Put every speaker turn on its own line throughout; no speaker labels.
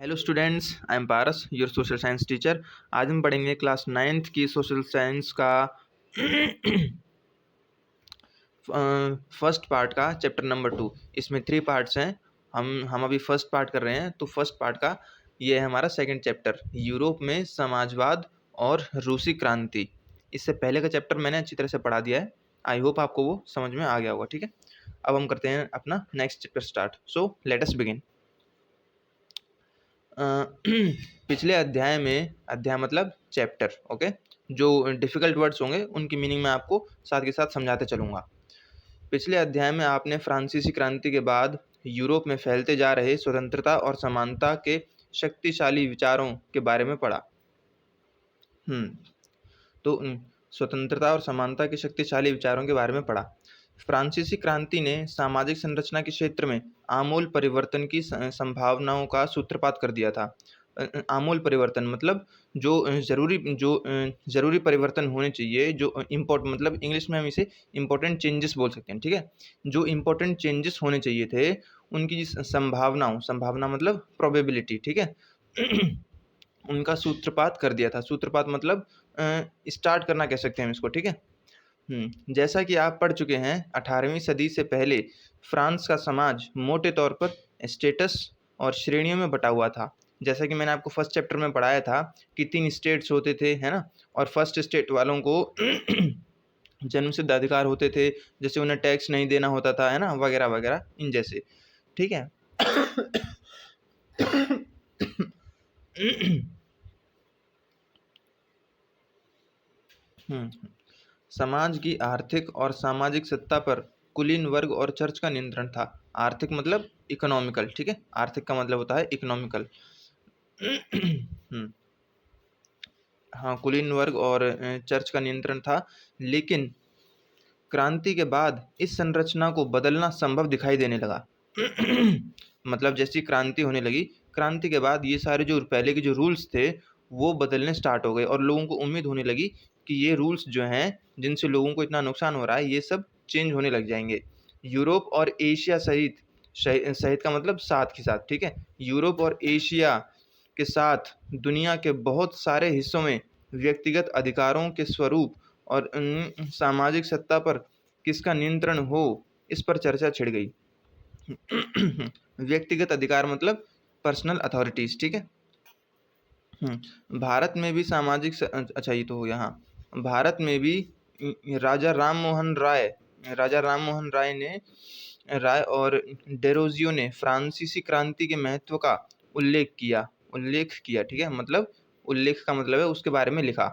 Hello students, I am Paras, your social science teacher. आज हम पढ़ेंगे क्लास 9th की सोशल साइंस का फर्स्ट पार्ट का चैप्टर नंबर 2। इसमें 3 पार्ट्स हैं। हम अभी फर्स्ट पार्ट कर रहे हैं, तो फर्स्ट पार्ट का ये है हमारा सेकंड चैप्टर, यूरोप में समाजवाद और रूसी क्रांति। इससे पहले का चैप्टर मैंने अच्छी तरह से पढ़ा दिया है। आई होप आपको वो समझ में आ गया होगा। ठीक है, अब हम करते हैं अपना next chapter start. So let us begin. पिछले अध्याय में, अध्याय मतलब चैप्टर, ओके, जो डिफिकल्ट वर्ड्स होंगे उनकी मीनिंग मैं आपको साथ के साथ समझाते चलूँगा। पिछले अध्याय में आपने फ्रांसीसी क्रांति के बाद यूरोप में फैलते जा रहे स्वतंत्रता और समानता के शक्तिशाली विचारों के बारे में पढ़ा। तो स्वतंत्रता और समानता के शक्तिशाली विचारों के बारे में पढ़ा। फ्रांसीसी क्रांति ने सामाजिक संरचना के क्षेत्र में आमूल परिवर्तन की संभावनाओं का सूत्रपात कर दिया था। आमूल परिवर्तन मतलब जो ज़रूरी परिवर्तन होने चाहिए, जो मतलब इंग्लिश में हम इसे इम्पोर्टेंट चेंजेस बोल सकते हैं। ठीक है, जो इम्पोर्टेंट चेंजेस होने चाहिए थे उनकी संभावना मतलब प्रोबेबिलिटी, ठीक है, उनका सूत्रपात कर दिया था। सूत्रपात मतलब स्टार्ट करना कह सकते हैं हम इसको। ठीक है, जैसा कि आप पढ़ चुके हैं, 18वीं सदी से पहले फ्रांस का समाज मोटे तौर पर स्टेटस और श्रेणियों में बटा हुआ था। जैसा कि मैंने आपको फर्स्ट चैप्टर में पढ़ाया था कि 3 स्टेट्स होते थे, है ना, और फर्स्ट स्टेट वालों को जन्मसिद्ध अधिकार होते थे, जैसे उन्हें टैक्स नहीं देना होता था, है ना, वगैरह वगैरह इन जैसे। ठीक है। समाज की आर्थिक और सामाजिक सत्ता पर कुलीन वर्ग और चर्च का नियंत्रण था। आर्थिक मतलब इकोनॉमिकल, ठीक है, आर्थिक का मतलब होता है इकोनॉमिकल। हाँ, कुलीन वर्ग और चर्च का नियंत्रण था, लेकिन क्रांति के बाद इस संरचना को बदलना संभव दिखाई देने लगा। मतलब जैसी क्रांति होने लगी, क्रांति के बाद ये सारे जो पहले के जो रूल्स थे वो बदलने स्टार्ट हो गए, और लोगों को उम्मीद होने लगी कि ये रूल्स जो हैं जिनसे लोगों को इतना नुकसान हो रहा है, ये सब चेंज होने लग जाएंगे। यूरोप और एशिया सहित, सहित का मतलब साथ के साथ, ठीक है, यूरोप और एशिया के साथ दुनिया के बहुत सारे हिस्सों में व्यक्तिगत अधिकारों के स्वरूप और सामाजिक सत्ता पर किसका नियंत्रण हो, इस पर चर्चा छिड़ गई। व्यक्तिगत अधिकार मतलब पर्सनल अथॉरिटीज, ठीक है। भारत में भी अच्छा ये तो हो गया। हाँ, भारत में भी राजा राम मोहन राय और डेरोजियो ने फ्रांसीसी क्रांति के महत्व का उल्लेख किया, ठीक है, मतलब उल्लेख का मतलब है उसके बारे में लिखा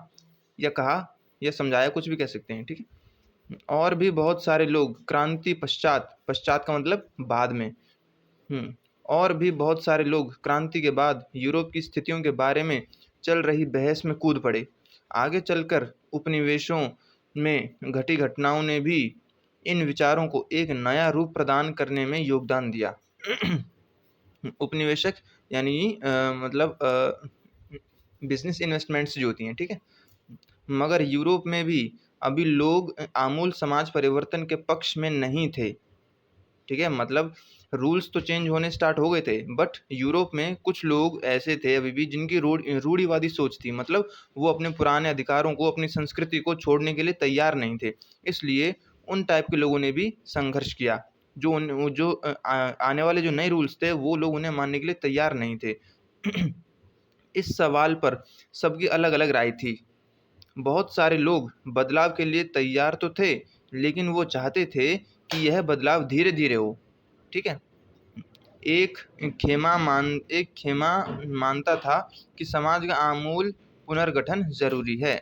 या कहा या समझाया, कुछ भी कह सकते हैं। ठीक है, और भी बहुत सारे लोग क्रांति पश्चात का मतलब बाद में, और भी बहुत सारे लोग क्रांति के बाद यूरोप की स्थितियों के बारे में चल रही बहस में कूद पड़े। आगे चलकर उपनिवेशों में घटी घटनाओं ने भी इन विचारों को एक नया रूप प्रदान करने में योगदान दिया। उपनिवेशक यानी मतलब बिजनेस इन्वेस्टमेंट्स जो होती हैं, ठीक है। मगर यूरोप में भी अभी लोग आमूल समाज परिवर्तन के पक्ष में नहीं थे। ठीक है, मतलब रूल्स तो चेंज होने स्टार्ट हो गए थे, बट यूरोप में कुछ लोग ऐसे थे अभी भी जिनकी रूढ़िवादी सोच थी, मतलब वो अपने पुराने अधिकारों को, अपनी संस्कृति को छोड़ने के लिए तैयार नहीं थे। इसलिए उन टाइप के लोगों ने भी संघर्ष किया। आने वाले जो नए रूल्स थे वो लोग उन्हें मानने के लिए तैयार नहीं थे। इस सवाल पर सबकी अलग अलग राय थी। बहुत सारे लोग बदलाव के लिए तैयार तो थे, लेकिन वो चाहते थे कि यह बदलाव धीरे धीरे हो। ठीक है, एक खेमा मानता था कि समाज का आमूल पुनर्गठन जरूरी है।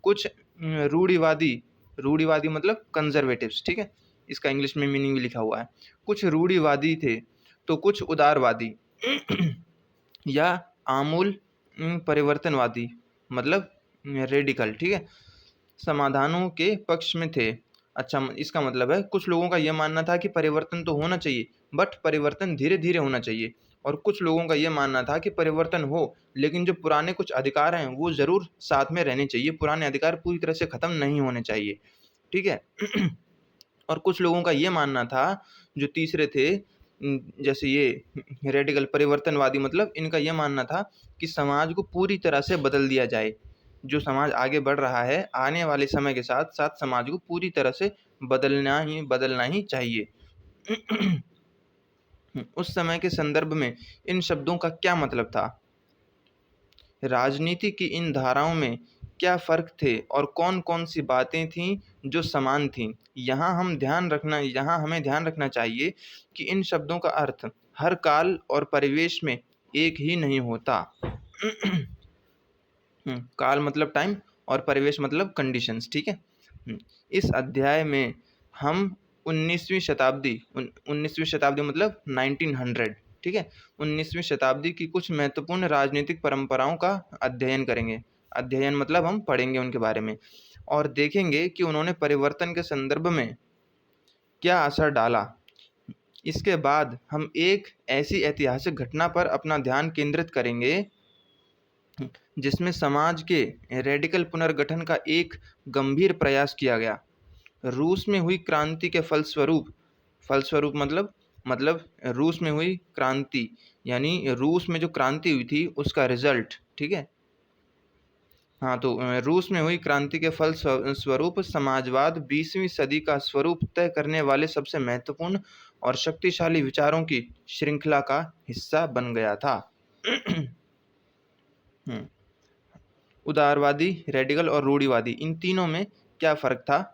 कुछ रूढ़िवादी मतलब कंजर्वेटिव्स, ठीक है, इसका इंग्लिश में मीनिंग भी लिखा हुआ है। कुछ रूढ़िवादी थे तो कुछ उदारवादी या आमूल परिवर्तनवादी मतलब रेडिकल, ठीक है, समाधानों के पक्ष में थे। अच्छा, इसका मतलब है कुछ लोगों का यह मानना था कि परिवर्तन तो होना चाहिए, बट परिवर्तन धीरे धीरे होना चाहिए, और कुछ लोगों का यह मानना था कि परिवर्तन हो, लेकिन जो पुराने कुछ अधिकार हैं वो ज़रूर साथ में रहने चाहिए, पुराने अधिकार पूरी तरह से ख़त्म नहीं होने चाहिए। ठीक है। और कुछ लोगों का ये मानना था, जो तीसरे थे, जैसे ये रेडिकल परिवर्तनवादी, मतलब इनका यह मानना था कि समाज को पूरी तरह से बदल दिया जाए। जो समाज आगे बढ़ रहा है, आने वाले समय के साथ साथ समाज को पूरी तरह से बदलना ही चाहिए। उस समय के संदर्भ में इन शब्दों का क्या मतलब था? राजनीति की इन धाराओं में क्या फ़र्क थे और कौन-कौन सी बातें थीं जो समान थीं? यहाँ हमें ध्यान रखना चाहिए कि इन शब्दों का अर्थ हर काल और परिवेश में एक ही नहीं होता। काल मतलब टाइम और परिवेश मतलब कंडीशंस, ठीक है? इस अध्याय में हम 19वीं शताब्दी मतलब 1900, ठीक है? 19वीं शताब्दी की कुछ महत्वपूर्ण राजनीतिक परंपराओं का अध्ययन करेंगे। अध्ययन मतलब हम पढ़ेंगे उनके बारे में और देखेंगे कि उन्होंने परिवर्तन के संदर्भ में क्या असर डाला। इसके बाद हम एक ऐसी ऐतिहासिक घटना पर अपना ध्यान केंद्रित करेंगे जिसमें समाज के रेडिकल पुनर्गठन का एक गंभीर प्रयास किया गया। रूस में हुई क्रांति के फलस्वरूप मतलब रूस में हुई क्रांति, यानी रूस में जो क्रांति हुई थी उसका रिजल्ट, ठीक है? हाँ, तो रूस में हुई क्रांति के फलस्वरूप समाजवाद 20वीं सदी का स्वरूप तय करने वाले सबसे महत्वपूर्ण और शक्तिशाली विचारों की श्रृंखला का हिस्सा बन गया था। उदारवादी, रेडिकल और रूढ़िवादी, इन तीनों में क्या फ़र्क था?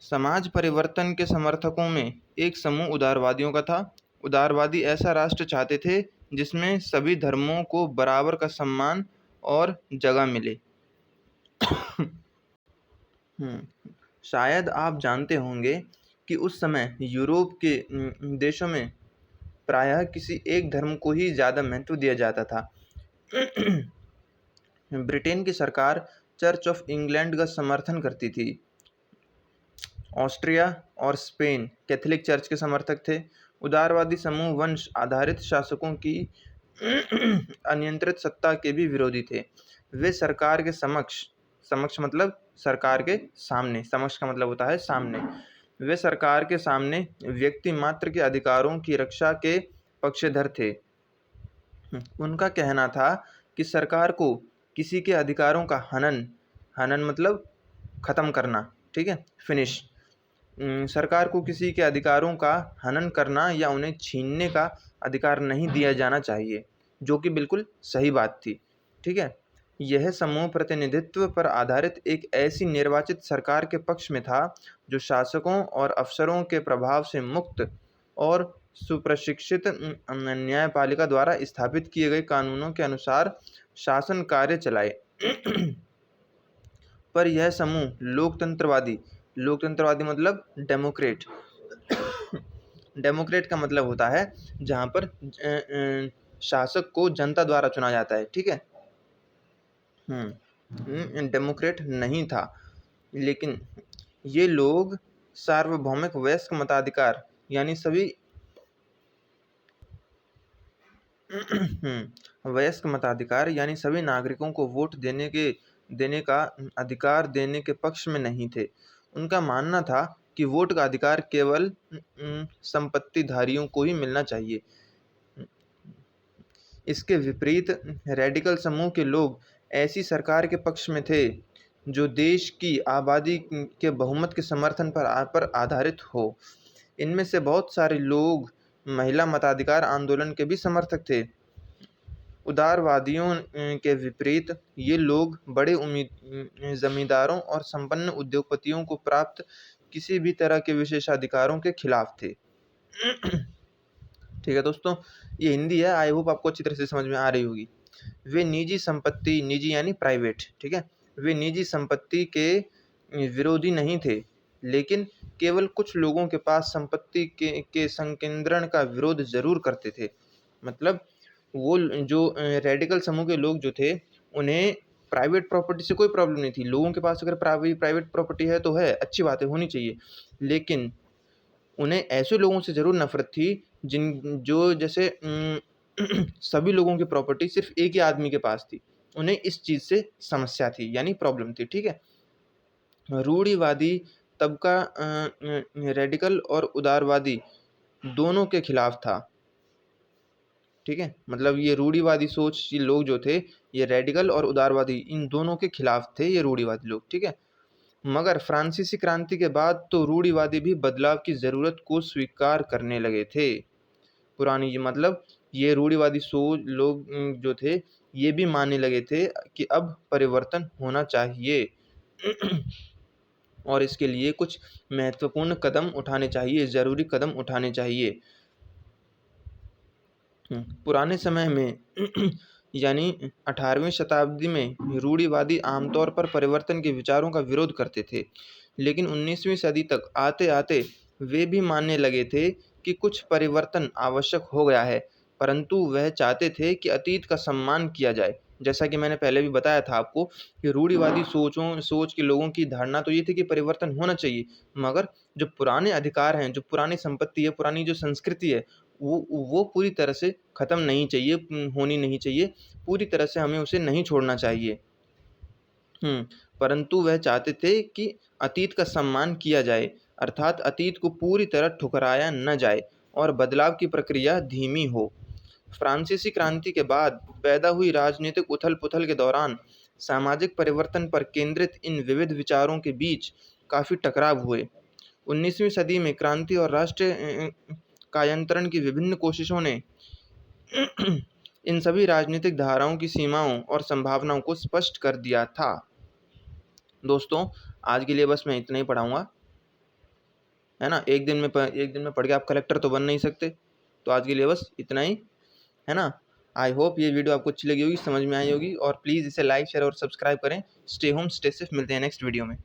समाज परिवर्तन के समर्थकों में एक समूह उदारवादियों का था। उदारवादी ऐसा राष्ट्र चाहते थे जिसमें सभी धर्मों को बराबर का सम्मान और जगह मिले। शायद आप जानते होंगे कि उस समय यूरोप के देशों में प्रायः किसी एक धर्म को ही ज़्यादा महत्व दिया जाता था। ब्रिटेन की सरकार चर्च ऑफ इंग्लैंड का समर्थन करती थी। ऑस्ट्रिया और स्पेन कैथोलिक चर्च के समर्थक थे। उदारवादी समूह वंश आधारित शासकों की अनियंत्रित सत्ता के भी विरोधी थे। वे सरकार के समक्ष मतलब सरकार के सामने, समक्ष का मतलब होता है सामने। वे सरकार के सामने व्यक्ति मात्र के अधिकारों की रक्षा के पक्षधर थे। उनका कहना था कि सरकार को किसी के अधिकारों का हनन मतलब ख़त्म करना, ठीक है? फिनिश। सरकार को किसी के अधिकारों का हनन करना या उन्हें छीनने का अधिकार नहीं दिया जाना चाहिए, जो कि बिल्कुल सही बात थी, ठीक है? यह समूह प्रतिनिधित्व पर आधारित एक ऐसी निर्वाचित सरकार के पक्ष में था जो शासकों और अफसरों के प्रभाव से मुक्त और सुप्रशिक्षित न्यायपालिका द्वारा स्थापित किए गए कानूनों के अनुसार शासन कार्य चलाए। पर यह समूह लोकतंत्रवादी मतलब डेमोक्रेट का मतलब होता है जहाँ पर शासक को जनता द्वारा चुना जाता है, ठीक है? डेमोक्रेट नहीं था, लेकिन ये लोग सार्वभौमिक वयस्क मताधिकार यानी सभी वयस्क मताधिकार यानी सभी नागरिकों को वोट देने का अधिकार देने के पक्ष में नहीं थे। उनका मानना था कि वोट का अधिकार केवल संपत्तिधारियों को ही मिलना चाहिए। इसके विपरीत रेडिकल समूह के लोग ऐसी सरकार के पक्ष में थे जो देश की आबादी के बहुमत के समर्थन पर आधारित हो। इनमें से बहुत सारे लोग महिला मताधिकार आंदोलन के भी समर्थक थे। उदारवादियों के विपरीत ये लोग बड़े जमींदारों और संपन्न उद्योगपतियों को प्राप्त किसी भी तरह के विशेषाधिकारों के खिलाफ थे। ठीक है दोस्तों, ये हिंदी है, आई होप आपको अच्छी तरह से समझ में आ रही होगी। वे निजी यानी प्राइवेट, ठीक है? वे निजी संपत्ति के विरोधी नहीं थे, लेकिन केवल कुछ लोगों के पास संपत्ति के संकेंद्रण का विरोध जरूर करते थे। मतलब वो जो रेडिकल समूह के लोग जो थे, उन्हें प्राइवेट प्रॉपर्टी से कोई प्रॉब्लम नहीं थी। लोगों के पास अगर प्राइवेट प्रॉपर्टी है तो है, अच्छी बात है, होनी चाहिए, लेकिन उन्हें ऐसे लोगों से ज़रूर नफ़रत थी जो जैसे सभी लोगों की प्रॉपर्टी सिर्फ एक ही आदमी के पास थी। उन्हें इस चीज़ से समस्या थी, यानी प्रॉब्लम थी, ठीक है? रूढ़िवादी तबका रेडिकल और उदारवादी दोनों के खिलाफ था। ठीक है, मतलब ये रूढ़िवादी सोच ये लोग जो थे, ये रेडिकल और उदारवादी, इन दोनों के खिलाफ थे ये रूढ़िवादी लोग। ठीक है, मगर फ्रांसीसी क्रांति के बाद तो रूढ़िवादी भी बदलाव की ज़रूरत को स्वीकार करने लगे थे। पुरानी ये मतलब ये रूढ़िवादी सोच लोग जो थे, ये भी मानने लगे थे कि अब परिवर्तन होना चाहिए और इसके लिए कुछ महत्वपूर्ण कदम उठाने चाहिए, ज़रूरी कदम उठाने चाहिए। पुराने समय में यानी 18वीं शताब्दी में रूढ़िवादी आमतौर पर परिवर्तन के विचारों का विरोध करते थे, लेकिन 19वीं सदी तक आते-आते वे भी मानने लगे थे कि कुछ परिवर्तन आवश्यक हो गया है, परंतु वह चाहते थे कि अतीत का सम्मान किया जाए। जैसा कि मैंने पहले भी बताया था आपको कि रूढ़िवादी सोच के लोगों की धारणा तो ये थी कि परिवर्तन होना चाहिए, मगर जो पुराने अधिकार हैं, जो पुरानी संपत्ति है, पुरानी जो संस्कृति है, वो पूरी तरह से ख़त्म नहीं चाहिए, होनी नहीं चाहिए, पूरी तरह से हमें उसे नहीं छोड़ना चाहिए। परंतु वह चाहते थे कि अतीत का सम्मान किया जाए, अर्थात अतीत को पूरी तरह ठुकराया न जाए और बदलाव की प्रक्रिया धीमी हो। फ्रांसीसी क्रांति के बाद पैदा हुई राजनीतिक उथल-पुथल के दौरान सामाजिक परिवर्तन पर केंद्रित इन विविध विचारों के बीच काफ़ी टकराव हुए। 19वीं सदी में क्रांति और राष्ट्रीय कायांतरण की विभिन्न कोशिशों ने इन सभी राजनीतिक धाराओं की सीमाओं और संभावनाओं को स्पष्ट कर दिया था। दोस्तों, आज के लिए बस मैं इतना ही पढ़ाऊँगा, है ना? एक दिन में पढ़ के आप कलेक्टर तो बन नहीं सकते। तो आज के लिए बस इतना ही, है ना? आई होप ये वीडियो आपको अच्छी लगी होगी, समझ में आई होगी और प्लीज़ इसे लाइक, शेयर और सब्सक्राइब करें। स्टे होम, स्टे सेफ, मिलते हैं नेक्स्ट वीडियो में।